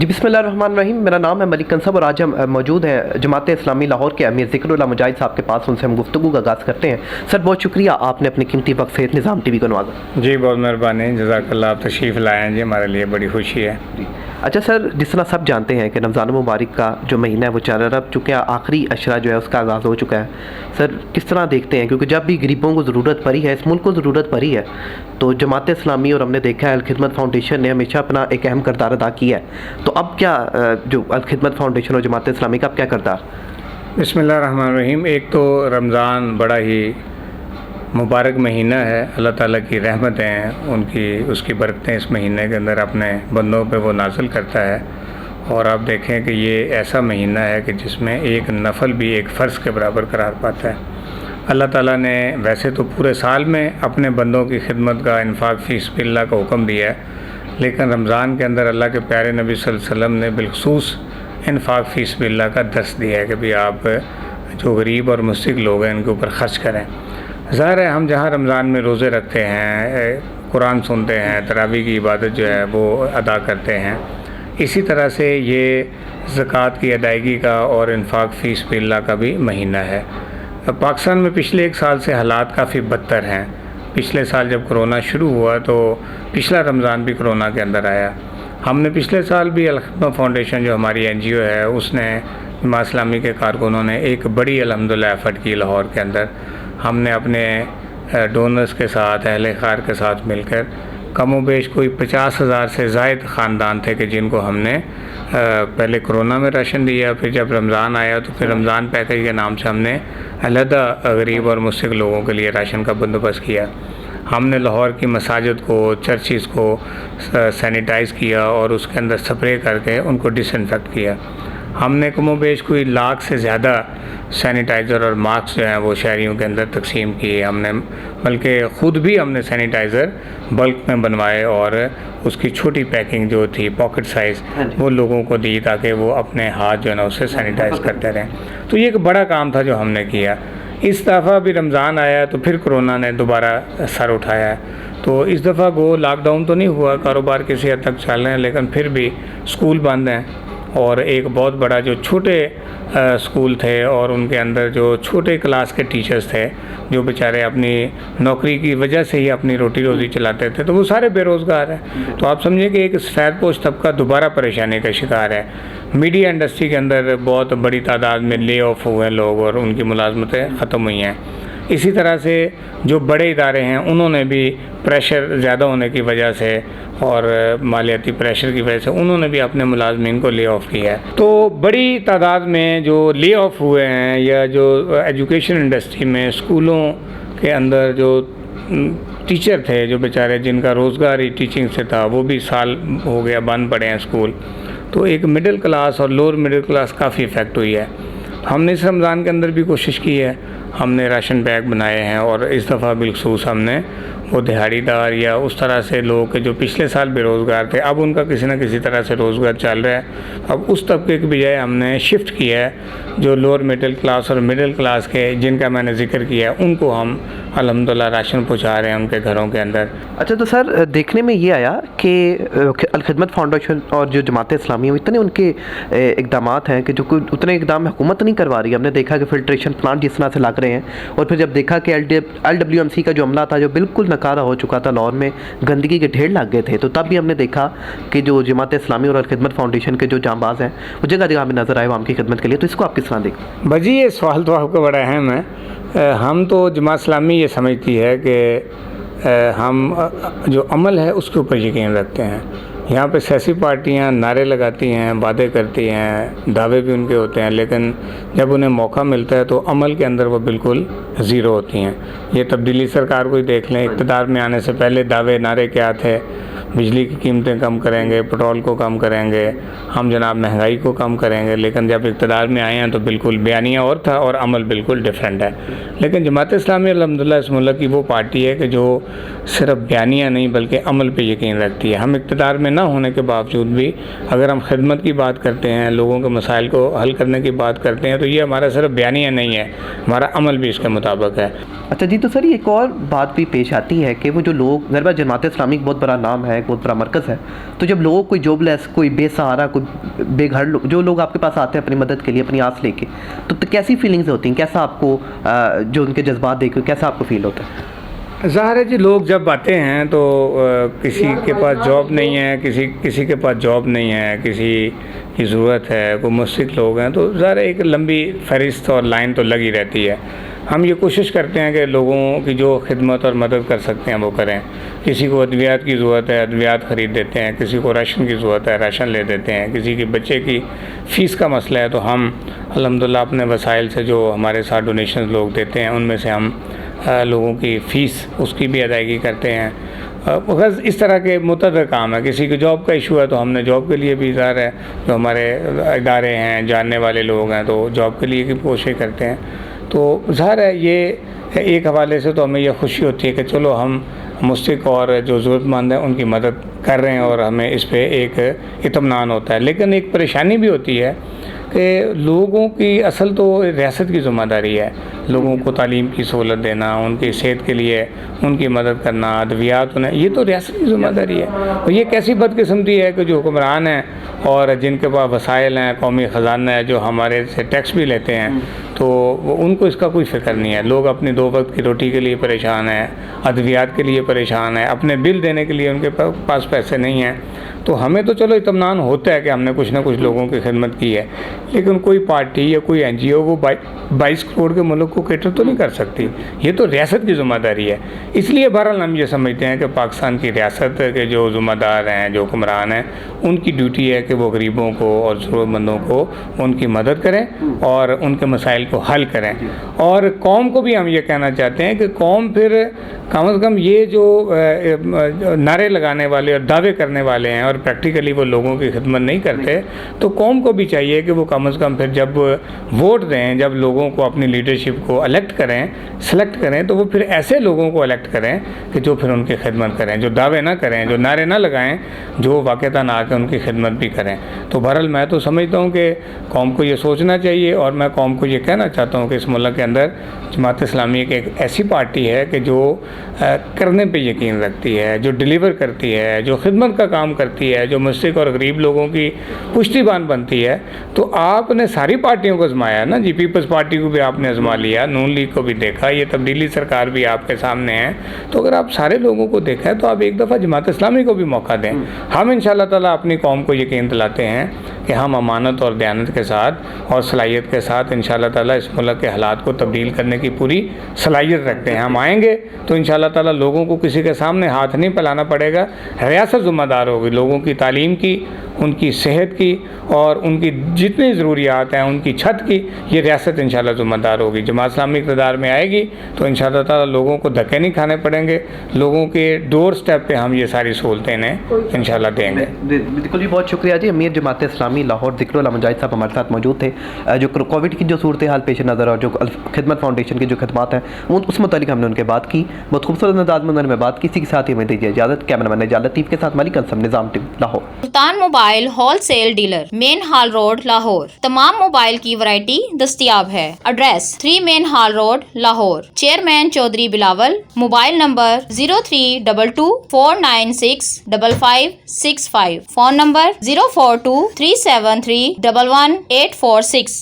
جی بسم اللہ الرحمن الرحیم، میرا نام ہے ملک کنصب اور آج ہم موجود ہیں جماعت اسلامی لاہور کے امیر ذکر اللہ مجاہد صاحب کے پاس. ان سے ہم گفتگو کا آغاز کرتے ہیں. سر بہت شکریہ، آپ نے اپنے قیمتی وقت سے نظام ٹی وی کو نوازا. جی بہت مہربانی، جزاک اللہ. آپ تشریف لائے ہیں جی، ہمارے لیے بڑی خوشی ہے. جی اچھا سر، جس طرح سب جانتے ہیں کہ رمضان المبارک کا جو مہینہ ہے وہ چل رہا ہے، چونکہ آخری اشرا جو ہے اس کا آغاز ہو چکا ہے. سر کس طرح دیکھتے ہیں، کیونکہ جب بھی غریبوں کو ضرورت پڑی ہے، اس ملک کو ضرورت پڑی ہے، تو جماعت اسلامی اور ہم نے دیکھا ہے الخدمت فاؤنڈیشن نے ہمیشہ اپنا ایک اہم کردار ادا کیا ہے. تو اب کیا جو الخدمت فاؤنڈیشن اور جماعت اسلامی کا اب کیا کردار؟ بسم اللہ الرحمن الرحیم. ایک تو رمضان بڑا ہی مبارک مہینہ ہے، اللہ تعالیٰ کی رحمتیں ہیں، اس کی برکتیں اس مہینے کے اندر اپنے بندوں پہ وہ نازل کرتا ہے. اور آپ دیکھیں کہ یہ ایسا مہینہ ہے کہ جس میں ایک نفل بھی ایک فرض کے برابر قرار پاتا ہے. اللہ تعالیٰ نے ویسے تو پورے سال میں اپنے بندوں کی خدمت کا، انفاق فی سبیل اللہ کا حکم دیا ہے، لیکن رمضان کے اندر اللہ کے پیارے نبی صلی اللہ علیہ وسلم نے بالخصوص انفاق فی سبیل اللہ کا درس دیا ہے کہ بھی آپ جو غریب اور مستحق لوگ ہیں ان کے اوپر خرچ کریں. ظاہر ہے ہم جہاں رمضان میں روزے رکھتے ہیں، قرآن سنتے ہیں، تراویح کی عبادت جو ہے وہ ادا کرتے ہیں، اسی طرح سے یہ زکوٰۃ کی ادائیگی کا اور انفاق فی سبیل اللہ کا بھی مہینہ ہے. پاکستان میں پچھلے ایک سال سے حالات کافی بدتر ہیں. پچھلے سال جب کرونا شروع ہوا تو پچھلا رمضان بھی کرونا کے اندر آیا. ہم نے پچھلے سال بھی الخدمت فاؤنڈیشن جو ہماری این جی او ہے اس نے جماعت اسلامی کے کارکنوں نے ایک بڑی الحمدللہ ایفرٹ کی لاہور کے اندر. ہم نے اپنے ڈونرز کے ساتھ، اہل خیر کے ساتھ مل کر کم و بیش کوئی 50,000 سے زائد خاندان تھے کہ جن کو ہم نے پہلے کرونا میں راشن دیا، پھر جب رمضان آیا تو پھر رمضان پیکج کے نام سے ہم نے علیحدہ غریب اور مستحق لوگوں کے لیے راشن کا بندوبست کیا. ہم نے لاہور کی مساجد کو، چرچز کو سینیٹائز کیا اور اس کے اندر سپرے کر کے ان کو ڈس انفیکٹ کیا. ہم نے کم و بیش کوئی 1,00,000 سے زیادہ سینیٹائزر اور ماسک جو ہیں وہ شہریوں کے اندر تقسیم کیے. ہم نے بلکہ خود بھی ہم نے سینیٹائزر بلک میں بنوائے اور اس کی چھوٹی پیکنگ جو تھی پاکٹ سائز وہ لوگوں کو دی تاکہ وہ اپنے ہاتھ جو ہے نا اسے سینیٹائز کرتے رہیں. تو یہ ایک بڑا کام تھا جو ہم نے کیا. اس دفعہ بھی رمضان آیا تو پھر کرونا نے دوبارہ سر اٹھایا ہے. تو اس دفعہ گو لاک ڈاؤن تو نہیں ہوا، کاروبار کسی حد تک چل رہے ہیں، لیکن پھر بھی اسکول بند ہیں. اور ایک بہت بڑا جو چھوٹے اسکول تھے اور ان کے اندر جو چھوٹے کلاس کے ٹیچرز تھے جو بیچارے اپنی نوکری کی وجہ سے ہی اپنی روٹی روزی چلاتے تھے، تو وہ سارے بے روزگار ہیں. تو آپ سمجھیں کہ ایک سفید پوش طبقہ دوبارہ پریشانی کا شکار ہے. میڈیا انڈسٹری کے اندر بہت بڑی تعداد میں لے آف ہوئے ہیں لوگ اور ان کی ملازمتیں ختم ہوئی ہیں. اسی طرح سے جو بڑے ادارے ہیں انہوں نے بھی پریشر زیادہ ہونے کی وجہ سے اور مالیاتی پریشر کی وجہ سے انہوں نے بھی اپنے ملازمین کو لے آف کیا ہے. تو بڑی تعداد میں جو لے آف ہوئے ہیں یا جو ایجوکیشن انڈسٹری میں اسکولوں کے اندر جو ٹیچر تھے جو بیچارے جن کا روزگار ہی ٹیچنگ سے تھا، وہ بھی سال ہو گیا بند پڑے ہیں اسکول. تو ایک مڈل کلاس اور لوور مڈل کلاس کافی افیکٹ ہوئی ہے. ہم نے اس رمضان کے اندر بھی کوشش کی ہے، ہم نے راشن بیگ بنائے ہیں اور اس دفعہ بالخصوص ہم نے وہ دہاڑی دار یا اس طرح سے لوگ جو پچھلے سال بے روزگار تھے اب ان کا کسی نہ کسی طرح سے روزگار چل رہا ہے. اب اس طبقے کی بجائے ہم نے شفٹ کیا ہے جو لوور مڈل کلاس اور مڈل کلاس کے جن کا میں نے ذکر کیا ہے ان کو ہم الحمدللہ راشن پہنچا رہے ہیں ان کے گھروں کے اندر. اچھا تو سر دیکھنے میں یہ آیا کہ الخدمت فاؤنڈیشن اور جو جماعت اسلامی ہیں اتنے ان کے اقدامات ہیں کہ جو کوئی اتنے اقدام حکومت نہیں کروا رہی. ہم نے دیکھا کہ فلٹریشن پلانٹ جس طرح سے لگ رہے ہیں اور پھر جب دیکھا کہ LWMC کا جو عملہ تھا جو بالکل ناکارہ ہو چکا تھا، لاہور میں گندگی کے ڈھیر لگ گئے تھے، تو تب بھی ہم نے دیکھا کہ جو جماعت اسلامی اور الخدمت فاؤنڈیشن کے جو جانباز ہیں وہ جگہ جگہ ہمیں نظر آئے عوام کی خدمت کے لیے. تو اس کو آپ کس طرح دیکھتے ہیں؟ بھاجی یہ سوال تو آپ کا بڑا اہم ہے. ہم تو جماعت اسلامی یہ سمجھتی ہے کہ ہم جو عمل ہے اس کے اوپر یقین رکھتے ہیں. یہاں پہ سیاسی پارٹیاں نعرے لگاتی ہیں، وعدے کرتی ہیں، دعوے بھی ان کے ہوتے ہیں، لیکن جب انہیں موقع ملتا ہے تو عمل کے اندر وہ بالکل زیرو ہوتی ہیں. یہ تبدیلی سرکار کو ہی دیکھ لیں، اقتدار میں آنے سے پہلے دعوے نعرے کیا تھے؟ بجلی کی قیمتیں کم کریں گے، پٹرول کو کم کریں گے، ہم جناب مہنگائی کو کم کریں گے، لیکن جب اقتدار میں آئے ہیں تو بالکل بیانیہ اور تھا اور عمل بالکل ڈیفرنٹ ہے. لیکن جماعت اسلامی الحمدللہ اس ملک کی وہ پارٹی ہے کہ جو صرف بیانیہ نہیں بلکہ عمل پہ یقین رکھتی ہے. ہم اقتدار میں نہ ہونے کے باوجود بھی اگر ہم خدمت کی بات کرتے ہیں، لوگوں کے مسائل کو حل کرنے کی بات کرتے ہیں تو یہ ہمارا صرف بیانیہ نہیں ہے، ہمارا عمل بھی اس کے مطابق ہے. اچھا جی، تو سر ایک اور بات بھی پیش آتی ہے کہ وہ جو لوگ غربہ جماعت اسلامی بہت بڑا نام ہے، ایک بہت بڑا مرکز ہے. تو جب لوگوں کوئی جاب لیس, کوئی بے سہارا, کوئی بے گھر, جو لوگ آپ کے پاس آتے ہیں اپنی مدد کے لیے, اپنی آس لے کے, تو کیسی فیلنگز ہوتی ہیں, کیسا آپ کو جو ان کے جذبات دیکھ کے کیسا آپ کو فیل ہوتا ہے؟ ظاہر ہے جی, لوگ جب آتے ہیں تو کسی کے پاس جاب نہیں ہے, کسی کے پاس جاب نہیں ہے, کسی کی ضرورت ہے, کوئی مستحق لوگ ہیں, تو ظاہر ہے ایک لمبی فہرست اور لائن تو لگی رہتی ہے. ہم یہ کوشش کرتے ہیں کہ لوگوں کی جو خدمت اور مدد کر سکتے ہیں وہ کریں. کسی کو ادویات کی ضرورت ہے, ادویات خرید دیتے ہیں, کسی کو راشن کی ضرورت ہے, راشن لے دیتے ہیں, کسی کے بچے کی فیس کا مسئلہ ہے تو ہم الحمدللہ اپنے وسائل سے جو ہمارے ساتھ ڈونیشنز لوگ دیتے ہیں ان میں سے ہم لوگوں کی فیس اس کی بھی ادائیگی کرتے ہیں. غرض اس طرح کے متعدد کام ہے. کسی کی جاب کا ایشو ہے تو ہم نے جاب کے لیے بھی ظاہر ہے جو ہمارے ادارے ہیں, جاننے والے لوگ ہیں, تو جاب کے لیے بھی کوشش کرتے ہیں. تو ظاہر ہے یہ ایک حوالے سے تو ہمیں یہ خوشی ہوتی ہے کہ چلو ہم مستحق اور جو ضرورت مند ہیں ان کی مدد کر رہے ہیں اور ہمیں اس پہ ایک اطمینان ہوتا ہے. لیکن ایک پریشانی بھی ہوتی ہے کہ لوگوں کی اصل تو ریاست کی ذمہ داری ہے, لوگوں کو تعلیم کی سہولت دینا, ان کی صحت کے لیے ان کی مدد کرنا, ادویات انہیں, یہ تو ریاست کی ذمہ داری ہے. اور یہ کیسی بدقسمتی ہے کہ جو حکمران ہیں اور جن کے پاس وسائل ہیں, قومی خزانہ ہے, جو ہمارے سے ٹیکس بھی لیتے ہیں, تو ان کو اس کا کوئی فکر نہیں ہے. لوگ اپنی 2 وقت کی روٹی کے لیے پریشان ہیں, ادویات کے لیے پریشان ہیں, اپنے بل دینے کے لیے ان کے پاس پیسے نہیں ہیں. تو ہمیں تو چلو اطمینان ہوتا ہے کہ ہم نے کچھ نہ کچھ لوگوں کی خدمت کی ہے, لیکن کوئی پارٹی یا کوئی این جی او وہ 22 کروڑ کے ملک کو کیٹر تو نہیں کر سکتی. یہ تو ریاست کی ذمہ داری ہے. اس لیے بہرحال ہم یہ سمجھتے ہیں کہ پاکستان کی ریاست کے جو ذمہ دار ہیں, جو حکمران ہیں, ان کی ڈیوٹی ہے کہ وہ غریبوں کو اور ضرورت مندوں کو ان کی مدد کریں اور ان کے مسائل کو حل کریں. اور قوم کو بھی ہم یہ کہنا چاہتے ہیں کہ قوم پھر کم از کم یہ جو نعرے لگانے والے اور دعوے کرنے والے ہیں اور پریکٹیکلی وہ لوگوں کی خدمت نہیں کرتے, تو قوم کو بھی چاہیے کہ وہ کم از کم پھر جب ووٹ دیں, جب لوگوں کو اپنی لیڈرشپ کو الیکٹ کریں, سلیکٹ کریں, تو وہ پھر ایسے لوگوں کو الیکٹ کریں کہ جو پھر ان کی خدمت کریں, جو دعوے نہ کریں, جو نعرے نہ لگائیں, جو واقعتاً آ کے ان کی خدمت بھی کریں. تو بہرحال میں تو سمجھتا ہوں کہ قوم کو یہ سوچنا چاہیے, اور میں قوم کو یہ کہنا چاہتا ہوں کہ اس ملک کے اندر جماعت اسلامی ایک ایسی پارٹی ہے کہ جو کرنے پہ یقین رکھتی ہے, جو ڈیلیور کرتی ہے, جو خدمت کا کام کرتی ہے, جو مستحق اور غریب لوگوں کی پشتی بان بنتی ہے. تو آپ نے ساری پارٹیوں کو آزمایا نا جی, پیپلز پارٹی کو بھی آپ نے آزما لیا, نون لیگ کو بھی دیکھا, یہ تبدیلی سرکار بھی آپ کے سامنے ہے. تو اگر آپ سارے لوگوں کو دیکھا ہے تو آپ ایک دفعہ جماعت اسلامی کو بھی موقع دیں. ہم انشاءاللہ تعالیٰ اپنی قوم کو یقین دلاتے ہیں کہ ہم امانت اور دیانت کے ساتھ اور صلاحیت کے ساتھ انشاءاللہ تعالیٰ اس ملک کے حالات کو تبدیل کرنے کی پوری صلاحیت رکھتے ہیں. ہم آئیں گے تو انشاءاللہ تعالیٰ لوگوں کو کسی کے سامنے ہاتھ نہیں پھیلانا پڑے گا. ریاست ذمہ دار ہوگی لوگوں کی تعلیم کی, ان کی صحت کی, اور ان کی جتنی ضروریات ہیں, ان کی چھت کی, یہ ریاست انشاءاللہ ذمہ دار ہوگی. جماعت اسلامی اقتدار میں آئے گی تو انشاءاللہ تعالیٰ لوگوں کو دھکے نہیں کھانے پڑیں گے, لوگوں کے ڈور سٹیپ پہ ہم یہ ساری سہولتیں انہیں انشاءاللہ دیں گے. بالکل جی, بہت شکریہ جی. امیر جماعت اسلامی لاہور ذکر اللہ مجاہد صاحب ہمارے ساتھ موجود تھے. جو کووڈ کی جو صورتحال پیش نظر اور جو خدمت فاؤنڈیشن کی جو خدمات ہیں اس متعلق ہم نے ان کے بات کی, بہت خوبصورت انداز میں انہوں نے بات کی. اسی کے ساتھ ہی ہمیں دیجیے اجازت. کیمرہ مین نجات لطیف کے ساتھ ملک انصم, Nizam TV Lahore. Sultan mobile wholesale dealer, main hall road Lahore. تمام موبائل کی ورائٹی دستیاب ہے. Address 3 main hall road Lahore. Chairman Chaudhry Bilawal. Mobile number 032249655565. Phone number 042373111846.